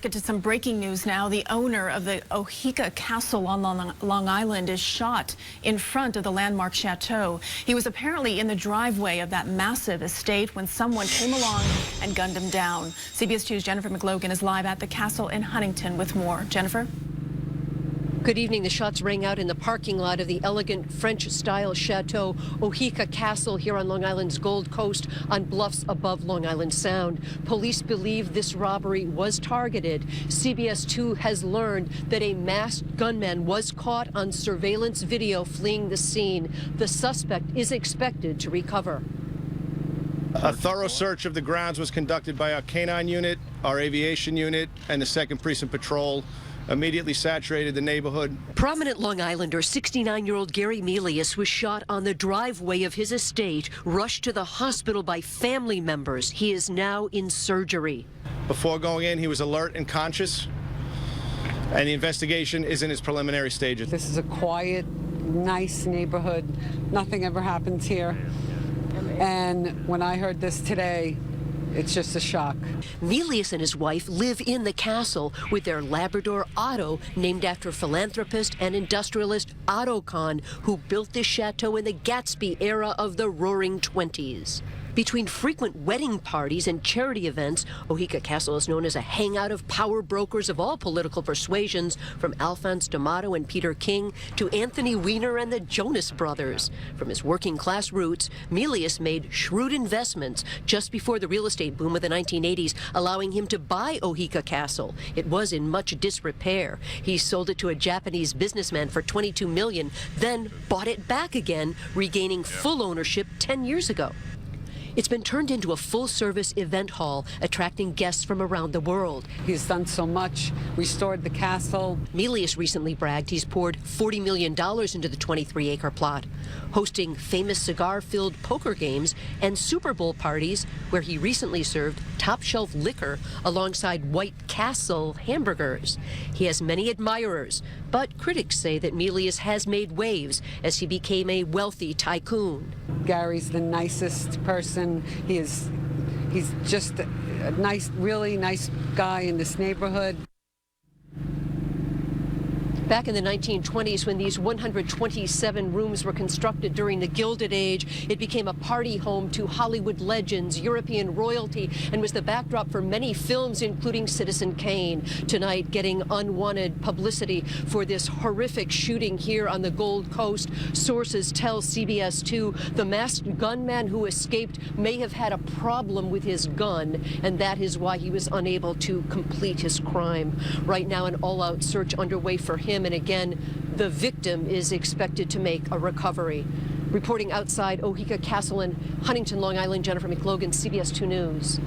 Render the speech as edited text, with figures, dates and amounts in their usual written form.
Get to some breaking news now. The owner of the Oheka Castle on Long Island is shot in front of the landmark Chateau. He was apparently in the driveway of that massive estate when someone came along and gunned him down. CBS 2's Jennifer McLogan is live at the castle in Huntington with more. Jennifer? Good evening. The shots rang out in the parking lot of the elegant French-style Chateau, Oheka Castle, here on Long Island's Gold Coast on bluffs above Long Island Sound. Police believe this robbery was targeted. CBS 2 has learned that a masked gunman was caught on surveillance video fleeing the scene. The suspect is expected to recover. A thorough search of the grounds was conducted by our canine unit, our aviation unit, and the 2nd Precinct Patrol. Immediately saturated the neighborhood. Prominent Long Islander 69-year-old Gary Melius was shot on the driveway of his estate, rushed to the hospital by family members. He is now in surgery. Before going in, he was alert and conscious, and the investigation is in its preliminary stages. This is a quiet, nice neighborhood. Nothing ever happens here. And when I heard this today, it's just a shock. Melius and his wife live in the castle with their Labrador Otto, named after philanthropist and industrialist Otto Kahn, who built this chateau in the Gatsby era of the Roaring '20s. Between frequent wedding parties and charity events, Oheka Castle is known as a hangout of power brokers of all political persuasions, from Alphonse D'Amato and Peter King to Anthony Weiner and the Jonas Brothers. From his working-class roots, Melius made shrewd investments just before the real estate boom of the 1980s, allowing him to buy Oheka Castle. It was in much disrepair. He sold it to a Japanese businessman for $22 million, then bought it back again, regaining full ownership 10 years ago. It's been turned into a full-service event hall, attracting guests from around the world. He's done so much, restored the castle. Melius recently bragged he's poured $40 million into the 23-acre plot, hosting famous cigar-filled poker games and Super Bowl parties, where he recently served top-shelf liquor alongside White Castle hamburgers. He has many admirers, but critics say that Melius has made waves as he became a wealthy tycoon. Gary's the nicest person. He's just a nice, really nice guy in this neighborhood. Back in the 1920s, when these 127 rooms were constructed during the Gilded Age, it became a party home to Hollywood legends, European royalty, and was the backdrop for many films, including Citizen Kane. Tonight, getting unwanted publicity for this horrific shooting here on the Gold Coast. Sources tell CBS 2 the masked gunman who escaped may have had a problem with his gun, and that is why he was unable to complete his crime. Right now, an all-out search underway for him. And again, the victim is expected to make a recovery. Reporting outside Oheka Castle in Huntington, Long Island, Jennifer McLogan, CBS 2 News.